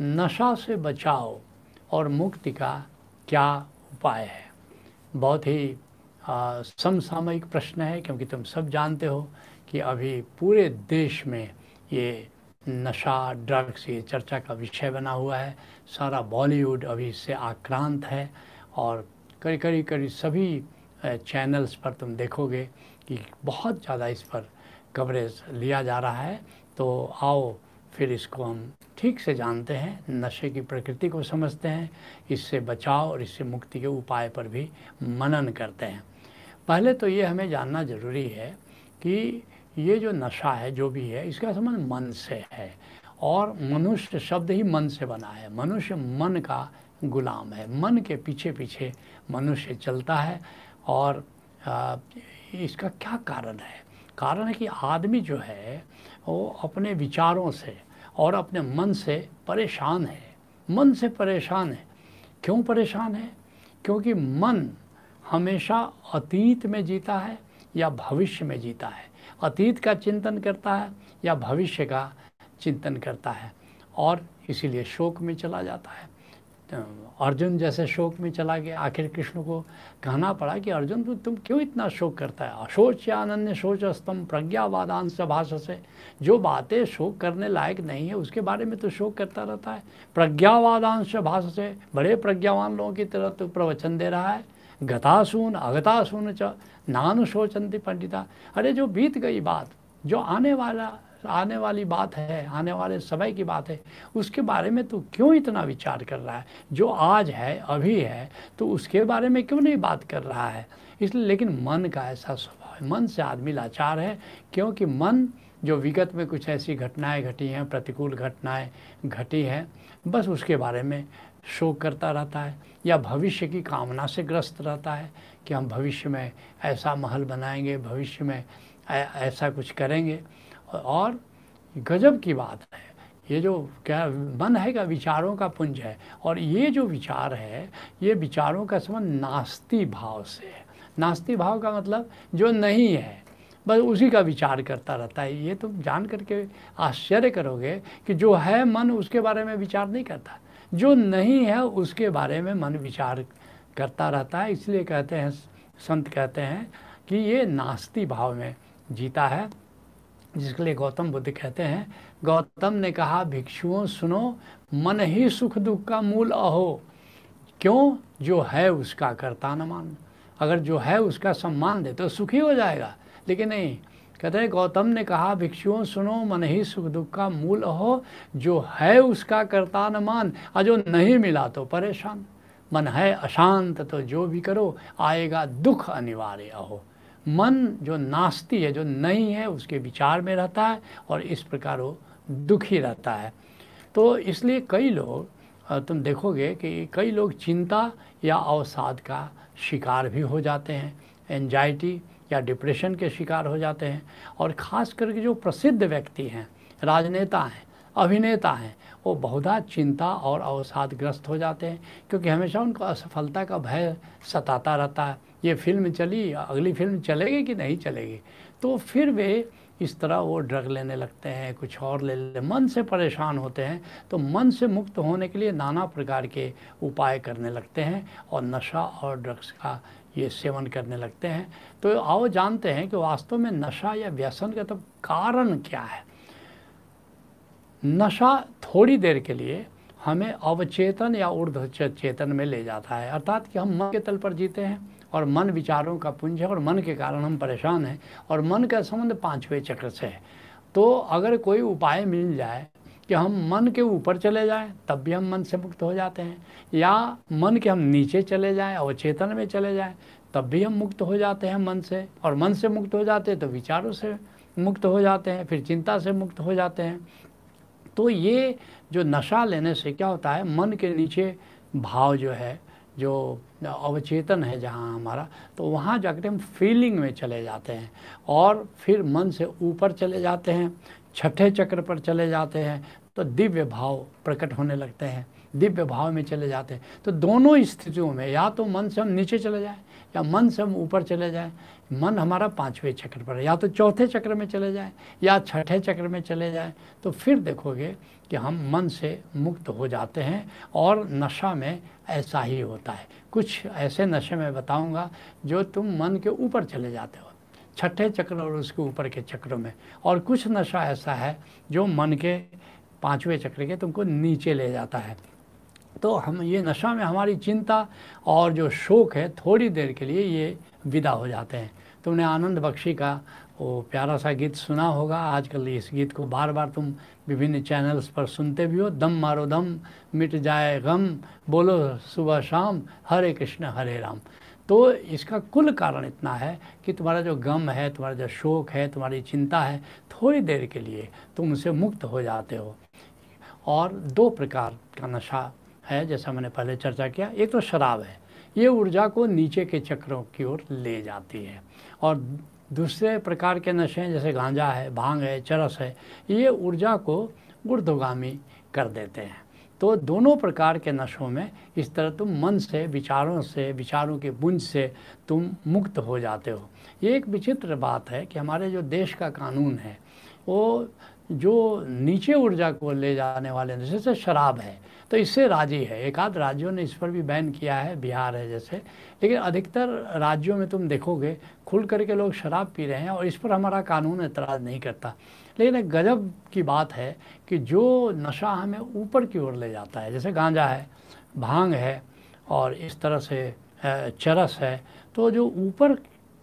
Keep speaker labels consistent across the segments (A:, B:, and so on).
A: नशा से बचाव और मुक्ति का क्या उपाय है। बहुत ही समसामयिक प्रश्न है, क्योंकि तुम सब जानते हो कि अभी पूरे देश में ये नशा, ड्रग्स, ये चर्चा का विषय बना हुआ है। सारा बॉलीवुड अभी इससे आक्रांत है और करीब सभी चैनल्स पर तुम देखोगे कि बहुत ज़्यादा इस पर कवरेज लिया जा रहा है। तो आओ फिर इसको हम ठीक से जानते हैं, नशे की प्रकृति को समझते हैं, इससे बचाव और इससे मुक्ति के उपाय पर भी मनन करते हैं। पहले तो ये हमें जानना ज़रूरी है कि ये जो नशा है, जो भी है, इसका संबंध मन से है और मनुष्य शब्द ही मन से बना है। मनुष्य मन का गुलाम है, मन के पीछे पीछे मनुष्य चलता है। और इसका क्या कारण है? कारण है कि आदमी जो है वो अपने विचारों से और अपने मन से परेशान है। मन से परेशान है। क्यों परेशान है? क्योंकि मन हमेशा अतीत में जीता है या भविष्य में जीता है, अतीत का चिंतन करता है या भविष्य का चिंतन करता है, और इसीलिए शोक में चला जाता है। अर्जुन जैसे शोक में चला गया, आखिर कृष्ण को कहना पड़ा कि अर्जुन तुम क्यों इतना शोक करता है? अशोच्यानन्य शोचस्तम प्रज्ञावादांश भाषसे। जो बातें शोक करने लायक नहीं है उसके बारे में तो शोक करता रहता है। प्रज्ञावादांश भाषसे, बड़े प्रज्ञावान लोगों की तरह तो प्रवचन दे रहा है। गतासून अगतासून च नानुशोचन्ति पंडिता। अरे जो बीत गई बात, जो आने वाली बात है, आने वाले समय की बात है, उसके बारे में तू क्यों इतना विचार कर रहा है? जो आज है, अभी है, तो उसके बारे में क्यों नहीं बात कर रहा है? इसलिए, लेकिन मन का ऐसा स्वभाव है, मन से आदमी लाचार है, क्योंकि मन जो विगत में कुछ ऐसी घटनाएं घटी हैं, प्रतिकूल घटनाएं घटी हैं, बस उसके बारे में शोक करता रहता है, या भविष्य की कामना से ग्रस्त रहता है कि हम भविष्य में ऐसा महल बनाएंगे, भविष्य में ऐसा कुछ करेंगे। और गजब की बात है, ये जो क्या मन है का विचारों का पुंज है, और ये जो विचार है, ये विचारों का संबंध नास्ति भाव से है। नास्ति भाव का मतलब जो नहीं है, बस उसी का विचार करता रहता है। ये तुम जान करके आश्चर्य करोगे कि जो है मन उसके बारे में विचार नहीं करता, जो नहीं है उसके बारे में मन विचार करता रहता है। इसलिए कहते हैं, संत कहते हैं कि ये नास्ति भाव में जीता है, जिसके लिए गौतम बुद्ध कहते हैं, गौतम ने कहा भिक्षुओं सुनो, मन ही सुख दुख का मूल अहो। क्यों? जो है उसका कर्ता न मान। अगर जो है उसका सम्मान दे तो सुखी हो जाएगा, लेकिन नहीं। कहते हैं गौतम ने कहा भिक्षुओं सुनो, मन ही सुख दुख का मूल अहो। जो है उसका कर्ता न मान, और जो नहीं मिला तो परेशान। मन है अशांत तो जो भी करो आएगा दुख अनिवार्य अहो। मन जो नास्ती है, जो नहीं है, उसके विचार में रहता है और इस प्रकार वो दुखी रहता है। तो इसलिए कई लोग, तुम देखोगे कि कई लोग चिंता या अवसाद का शिकार भी हो जाते हैं, एंजाइटी या डिप्रेशन के शिकार हो जाते हैं। और ख़ास करके जो प्रसिद्ध व्यक्ति हैं, राजनेता हैं, अभिनेता हैं, वो बहुधा चिंता और अवसादग्रस्त हो जाते हैं, क्योंकि हमेशा उनको असफलता का भय सताता रहता है। ये फिल्म चली, अगली फिल्म चलेगी कि नहीं चलेगी, तो फिर वे इस तरह वो ड्रग लेने लगते हैं, कुछ और ले मन से परेशान होते हैं। तो मन से मुक्त होने के लिए नाना प्रकार के उपाय करने लगते हैं और नशा और ड्रग्स का ये सेवन करने लगते हैं। तो आओ जानते हैं कि वास्तव में नशा या व्यसन का तो कारण क्या है। नशा थोड़ी देर के लिए हमें अवचेतन या ऊर्ध्व चेतन में ले जाता है, अर्थात कि हम मन के तल पर जीते हैं और मन विचारों का पुंज है और मन के कारण हम परेशान हैं, और मन का संबंध पांचवें चक्र से है। तो अगर कोई उपाय मिल जाए कि हम मन के ऊपर चले जाएं, तब भी हम मन से मुक्त हो जाते हैं, या मन के हम नीचे चले जाएं, अवचेतन में चले जाएं, तब भी हम मुक्त हो जाते हैं मन से। और मन से मुक्त हो जाते हैं तो विचारों से मुक्त हो जाते हैं, फिर चिंता से मुक्त हो जाते हैं। तो ये जो नशा लेने से क्या होता है, मन के नीचे भाव जो है, जो अवचेतन है जहाँ हमारा, तो वहाँ जाकर हम फीलिंग में चले जाते हैं और फिर मन से ऊपर चले जाते हैं, छठे चक्र पर चले जाते हैं, तो दिव्य भाव प्रकट होने लगते हैं, दिव्य भाव में चले जाते हैं। तो दोनों स्थितियों में या तो मन से हम नीचे चले जाएं या मन से हम ऊपर चले जाएं, मन हमारा 5वें चक्र पर है, या तो चौथे चक्र में चले जाए या छठे चक्र में चले जाए, तो फिर देखोगे कि हम मन से मुक्त हो जाते हैं। और नशा में ऐसा ही होता है। कुछ ऐसे नशे मैं बताऊंगा जो तुम मन के ऊपर चले जाते हो, छठे चक्र और उसके ऊपर के चक्रों में, और कुछ नशा ऐसा है जो मन के 5वें चक्र के तुमको नीचे ले जाता है। तो हम ये नशा में हमारी चिंता और जो शोक है थोड़ी देर के लिए ये विदा हो जाते हैं। तुमने आनंद बख्शी का वो प्यारा सा गीत सुना होगा, आजकल इस गीत को बार बार तुम विभिन्न चैनल्स पर सुनते भी हो, दम मारो दम मिट जाए गम, बोलो सुबह शाम हरे कृष्ण हरे राम। तो इसका कुल कारण इतना है कि तुम्हारा जो गम है, तुम्हारा जो शोक है, तुम्हारी चिंता है, थोड़ी देर के लिए तुम उससे मुक्त हो जाते हो। और 2 प्रकार का नशा है जैसा मैंने पहले चर्चा किया। एक तो शराब है, ये ऊर्जा को नीचे के चक्रों की ओर ले जाती है। और दूसरे प्रकार के नशे हैं जैसे गांजा है, भांग है, चरस है, ये ऊर्जा को ऊर्ध्वगामी कर देते हैं। तो दोनों प्रकार के नशों में इस तरह तुम मन से, विचारों के पुंज से तुम मुक्त हो जाते हो। ये एक विचित्र बात है कि हमारे जो देश का कानून है वो जो नीचे ऊर्जा को ले जाने वाले नशे से शराब है, तो इससे राजी है। एक आध राज्यों ने इस पर भी बैन किया है, बिहार है जैसे, लेकिन अधिकतर राज्यों में तुम देखोगे खुल करके लोग शराब पी रहे हैं और इस पर हमारा कानून एतराज़ नहीं करता। लेकिन एक गजब की बात है कि जो नशा हमें ऊपर की ओर ले जाता है, जैसे गांजा है, भांग है और इस तरह से चरस है, तो जो ऊपर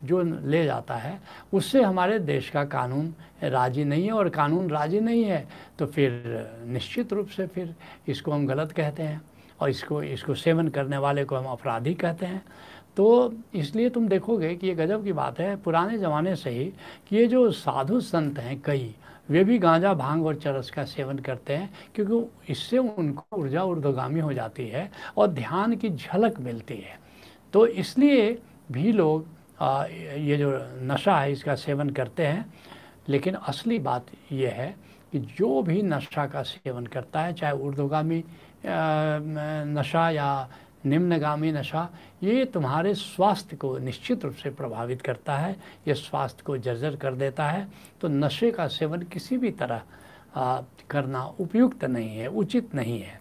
A: जो ले जाता है उससे हमारे देश का कानून राजी नहीं है। और कानून राजी नहीं है तो फिर निश्चित रूप से फिर इसको हम गलत कहते हैं और इसको सेवन करने वाले को हम अपराधी कहते हैं। तो इसलिए तुम देखोगे कि ये गजब की बात है पुराने ज़माने से ही कि ये जो साधु संत हैं कई, वे भी गांजा, भांग और चरस का सेवन करते हैं, क्योंकि इससे उनको ऊर्जा ऊर्ध्वगामी हो जाती है और ध्यान की झलक मिलती है। तो इसलिए भी लोग ये जो नशा है इसका सेवन करते हैं। लेकिन असली बात ये है कि जो भी नशा का सेवन करता है, चाहे ऊर्ध्वगामी नशा या निम्नगामी नशा, ये तुम्हारे स्वास्थ्य को निश्चित रूप से प्रभावित करता है, ये स्वास्थ्य को जर्जर कर देता है। तो नशे का सेवन किसी भी तरह करना उपयुक्त नहीं है, उचित नहीं है।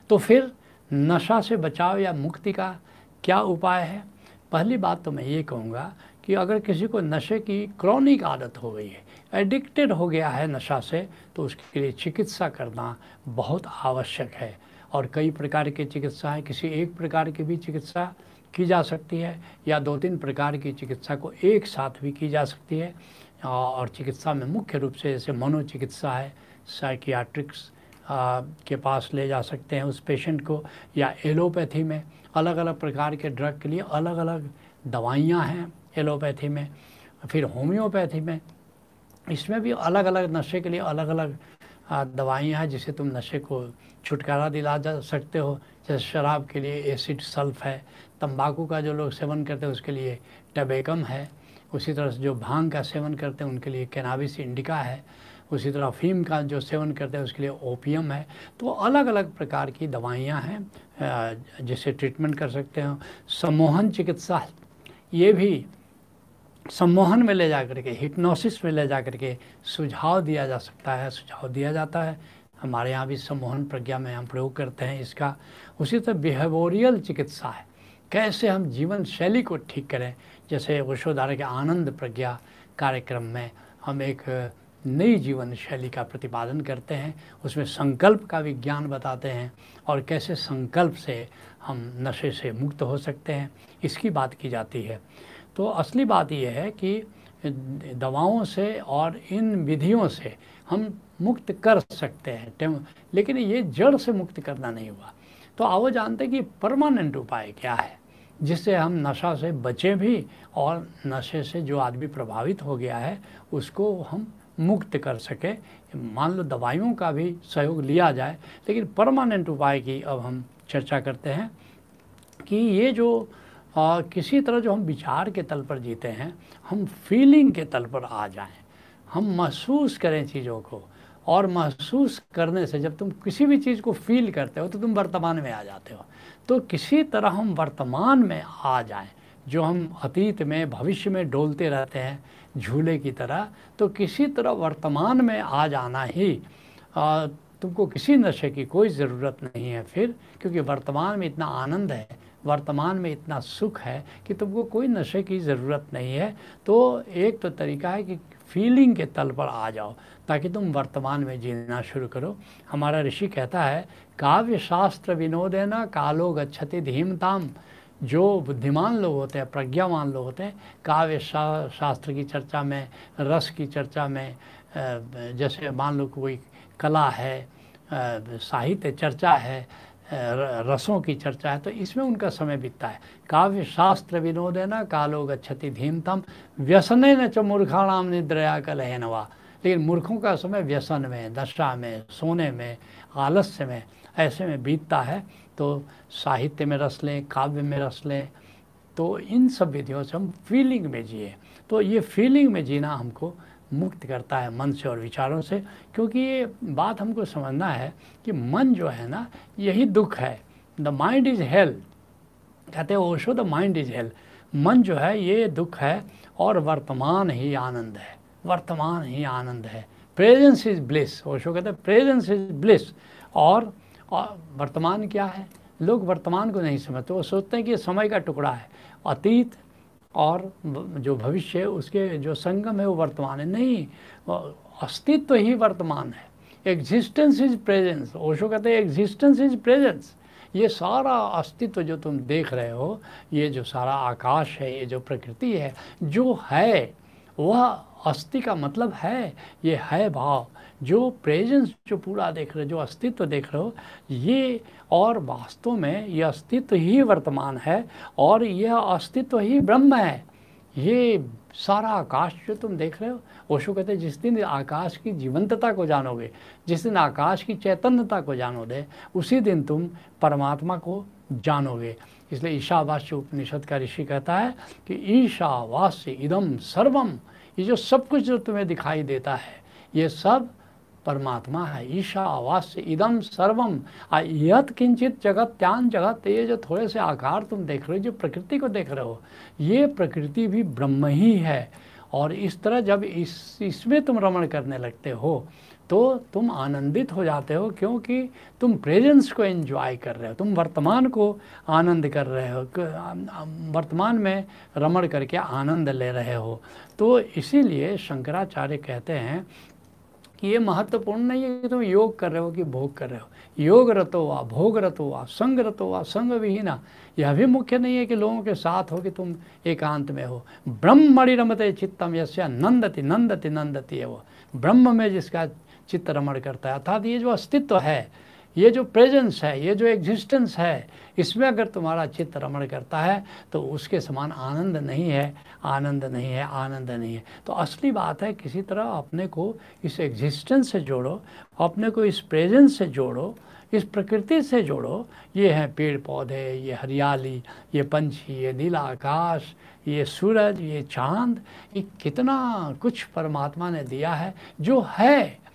A: तो फिर नशा से बचाव या मुक्ति का क्या उपाय है? पहली बात तो मैं ये कहूँगा कि अगर किसी को नशे की क्रॉनिक आदत हो गई है, एडिक्टेड हो गया है नशा से, तो उसके लिए चिकित्सा करना बहुत आवश्यक है। और कई प्रकार की चिकित्सा है, किसी एक प्रकार की भी चिकित्सा की जा सकती है या 2-3 प्रकार की चिकित्सा को एक साथ भी की जा सकती है। और चिकित्सा में मुख्य रूप से जैसे मनोचिकित्सा है, साइकियाट्रिक्स के पास ले जा सकते हैं उस पेशेंट को, या एलोपैथी में अलग अलग प्रकार के ड्रग के लिए अलग अलग दवाइयाँ हैं एलोपैथी में। फिर होम्योपैथी में, इसमें भी अलग अलग नशे के लिए अलग अलग दवाइयाँ हैं जिससे तुम नशे को छुटकारा दिला जा सकते हो। जैसे शराब के लिए एसिड सल्फ है, तंबाकू का जो लोग सेवन करते हैं उसके लिए टबेकम है, उसी तरह से जो भांग का सेवन करते हैं उनके लिए कैनाबिस इंडिका है, उसी तरह अफीम का जो सेवन करते हैं उसके लिए ओपियम है। तो अलग अलग प्रकार की दवाइयाँ हैं जिससे ट्रीटमेंट कर सकते हो। सम्मोहन चिकित्सा, ये भी सम्मोहन में ले जा करके, हिप्नोसिस में ले जा करके सुझाव दिया जा सकता है, सुझाव दिया जाता है। हमारे यहाँ भी सम्मोहन प्रज्ञा में हम प्रयोग करते हैं इसका। उसी तरह बिहेवियरल चिकित्सा है, कैसे हम जीवन शैली को ठीक करें। जैसे यशोधरा के आनंद प्रज्ञा कार्यक्रम में हम एक नई जीवन शैली का प्रतिपादन करते हैं, उसमें संकल्प का विज्ञान बताते हैं और कैसे संकल्प से हम नशे से मुक्त हो सकते हैं, इसकी बात की जाती है। तो असली बात यह है कि दवाओं से और इन विधियों से हम मुक्त कर सकते हैं, लेकिन ये जड़ से मुक्त करना नहीं हुआ। तो आओ जानते हैं कि परमानेंट उपाय क्या है जिससे हम नशा से बचें भी और नशे से जो आदमी प्रभावित हो गया है उसको हम मुक्त कर सके। मान लो दवाइयों का भी सहयोग लिया जाए, लेकिन परमानेंट उपाय की अब हम चर्चा करते हैं कि ये जो किसी तरह जो हम विचार के तल पर जीते हैं, हम फीलिंग के तल पर आ जाएं, हम महसूस करें चीज़ों को। और महसूस करने से जब तुम किसी भी चीज़ को फील करते हो तो तुम वर्तमान में आ जाते हो। तो किसी तरह हम वर्तमान में आ जाएं, जो हम अतीत में भविष्य में डोलते रहते हैं झूले की तरह, तो किसी तरह वर्तमान में आ जाना ही तुमको किसी नशे की कोई ज़रूरत नहीं है फिर, क्योंकि वर्तमान में इतना आनंद है, वर्तमान में इतना सुख है कि तुमको कोई नशे की ज़रूरत नहीं है। तो एक तो तरीका है कि फीलिंग के तल पर आ जाओ ताकि तुम वर्तमान में जीना शुरू करो। हमारा ऋषि कहता है, काव्य शास्त्र विनोदेना कालो गच्छति धीमताम। जो बुद्धिमान लोग होते हैं, प्रज्ञावान लोग होते हैं, काव्य शास्त्र की चर्चा में, रस की चर्चा में, जैसे मान लो कोई कला है, साहित्य चर्चा है, रसों की चर्चा है, तो इसमें उनका समय बीतता है। काव्य शास्त्र विनोदेना कालो गच्छति धीमतम व्यसनेन च मूर्खाणाम निद्रया कलहेनवा। लेकिन मूर्खों का समय व्यसन में, दशा में, सोने में, आलस्य में, ऐसे में बीतता है। तो साहित्य में रस लें, काव्य में रस लें, तो इन सब विधियों से हम फीलिंग में जिए। तो ये फीलिंग में जीना हमको मुक्त करता है मन से और विचारों से, क्योंकि ये बात हमको समझना है कि मन जो है ना, यही दुख है। द माइंड इज़ हेल, कहते हैं Osho, the mind is hello. मन जो है ये दुख है और वर्तमान ही आनंद है, वर्तमान ही आनंद है। प्रेजेंस इज़ ब्लिस, ओशो कहते हैं प्रेजेंस इज़ ब्लिस। और वर्तमान क्या है? लोग वर्तमान को नहीं समझते, वो सोचते हैं कि समय का टुकड़ा है, अतीत और जो भविष्य है उसके जो संगम है वो वर्तमान है। नहीं, अस्तित्व ही वर्तमान है। एग्जिस्टेंस इज प्रेजेंस, ओशो कहते हैं एग्जिस्टेंस इज प्रेजेंस। ये सारा अस्तित्व जो तुम देख रहे हो, ये जो सारा आकाश है, ये जो प्रकृति है, जो है वह अस्थि का मतलब है, ये है भाव। जो प्रेजेंस जो पूरा देख रहे हो, जो अस्तित्व देख रहे हो, ये और वास्तव में ये अस्तित्व ही वर्तमान है और यह अस्तित्व ही ब्रह्म है। ये सारा आकाश जो तुम देख रहे हो, ओशो कहते हैं जिस दिन आकाश की जीवंतता को जानोगे, जिस दिन आकाश की चैतन्यता को जानोगे, उसी दिन तुम परमात्मा को जानोगे। इसलिए ईशावास्य उपनिषद का ऋषि कहता है कि ईशावास्य इदम सर्वम, ये जो सब कुछ जो तुम्हें दिखाई देता है ये सब परमात्मा है। ईशावास्य इदम सर्वम यत किंचित जगत त्यान जगत। ये जो थोड़े से आकार तुम देख रहे हो, जो प्रकृति को देख रहे हो, ये प्रकृति भी ब्रह्म ही है। और इस तरह जब इसमें तुम रमण करने लगते हो तो तुम आनंदित हो जाते हो, क्योंकि तुम प्रेजेंस को एंजॉय कर रहे हो, तुम वर्तमान को आनंद कर रहे हो, वर्तमान में रमण करके आनंद ले रहे हो। तो इसीलिए शंकराचार्य कहते हैं कि ये महत्वपूर्ण नहीं है कि तुम योग कर रहे हो कि भोग कर रहे हो। योग रतो वा भोग रतो वा संग रतो वा संग विहीना, यह भी मुख्य नहीं है कि लोगों के साथ हो कि तुम एकांत में हो। ब्रह्मणि रमते चित्तम यस्य नंदति नंदति नंदति है, वो ब्रह्म में जिसका चित्त रमण करता है। अर्थात ये जो अस्तित्व है, ये जो प्रेजेंस है, ये जो एग्जिस्टेंस है, इसमें अगर तुम्हारा चित्त रमण करता है तो उसके समान आनंद नहीं है, आनंद नहीं है, आनंद नहीं है। तो असली बात है किसी तरह अपने को इस एग्जिस्टेंस से जोड़ो, अपने को इस प्रेजेंस से जोड़ो, इस प्रकृति से जोड़ो। ये हैं पेड़ पौधे, ये हरियाली, ये पंछी, ये नीला आकाश, ये सूरज, ये चाँद, ये कितना कुछ परमात्मा ने दिया है जो है।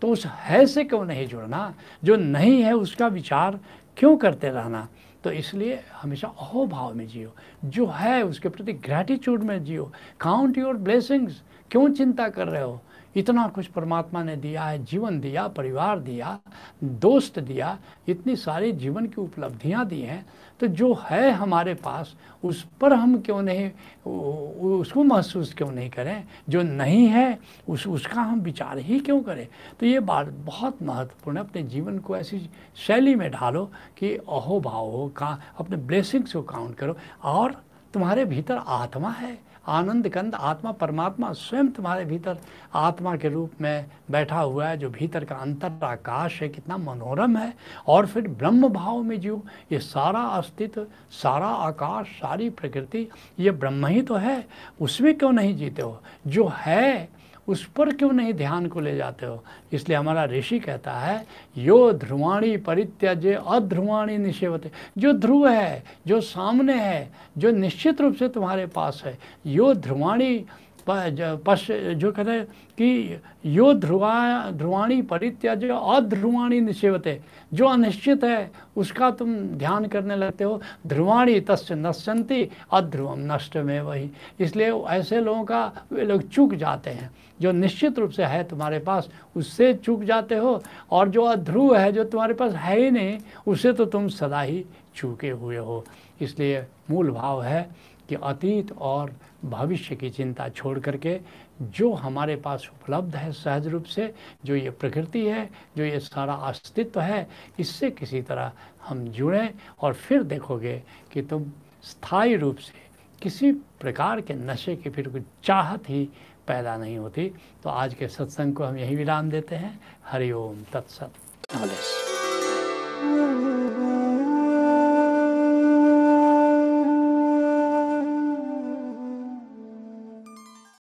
A: तो उस है से क्यों नहीं जुड़ना, जो नहीं है उसका विचार क्यों करते रहना। तो इसलिए हमेशा अहोभाव में जियो, जो है उसके प्रति ग्रैटिट्यूड में जियो। काउंट योर ब्लेसिंग्स, क्यों चिंता कर रहे हो? इतना कुछ परमात्मा ने दिया है, जीवन दिया, परिवार दिया, दोस्त दिया, इतनी सारी जीवन की उपलब्धियां दी हैं। तो जो है हमारे पास उस पर हम क्यों नहीं उसको महसूस क्यों नहीं करें? जो नहीं है उसका हम विचार ही क्यों करें? तो ये बात बहुत महत्वपूर्ण है। अपने जीवन को ऐसी शैली में ढालो कि अहोभाव हो, अपने ब्लेसिंग्स को काउंट करो। और तुम्हारे भीतर आत्मा है, आनंद कंद आत्मा, परमात्मा स्वयं तुम्हारे भीतर आत्मा के रूप में बैठा हुआ है, जो भीतर का अंतर आकाश है, कितना मनोरम है। और फिर ब्रह्म भाव में जियो। ये सारा अस्तित्व, सारा आकाश, सारी प्रकृति, ये ब्रह्म ही तो है। उसमें क्यों नहीं जीते हो? जो है उस पर क्यों नहीं ध्यान को ले जाते हो? इसलिए हमारा ऋषि कहता है, यो ध्रुवाणी परित्यज्य अध्रुवाणी निषेवते। जो ध्रुव है, जो सामने है, जो निश्चित रूप से तुम्हारे पास है, यो ध्रुवाणी जो कहते हैं कि यो ध्रुवाणी परित्यज्य अध्रुवाणी निषेवते, जो अनिश्चित है उसका तुम ध्यान करने लगते हो। ध्रुवाणी तस्य नश्यन्ति अध्रुवम नष्ट में वही, इसलिए ऐसे लोगों का वे लोग चूक जाते हैं। जो निश्चित रूप से है तुम्हारे पास उससे चूक जाते हो, और जो अध्रुव है जो तुम्हारे पास है ही नहीं उससे तो तुम सदा ही चूके हुए हो। इसलिए मूल भाव है कि अतीत और भविष्य की चिंता छोड़ करके जो हमारे पास उपलब्ध है सहज रूप से, जो ये प्रकृति है, जो ये सारा अस्तित्व है, इससे किसी तरह हम जुड़ें और फिर देखोगे कि तुम स्थायी रूप से किसी प्रकार के नशे की फिर कुछ चाहत ही पैदा नहीं होती। तो आज के सत्संग को हम यही विराम देते हैं। हरि ओम तत्सत।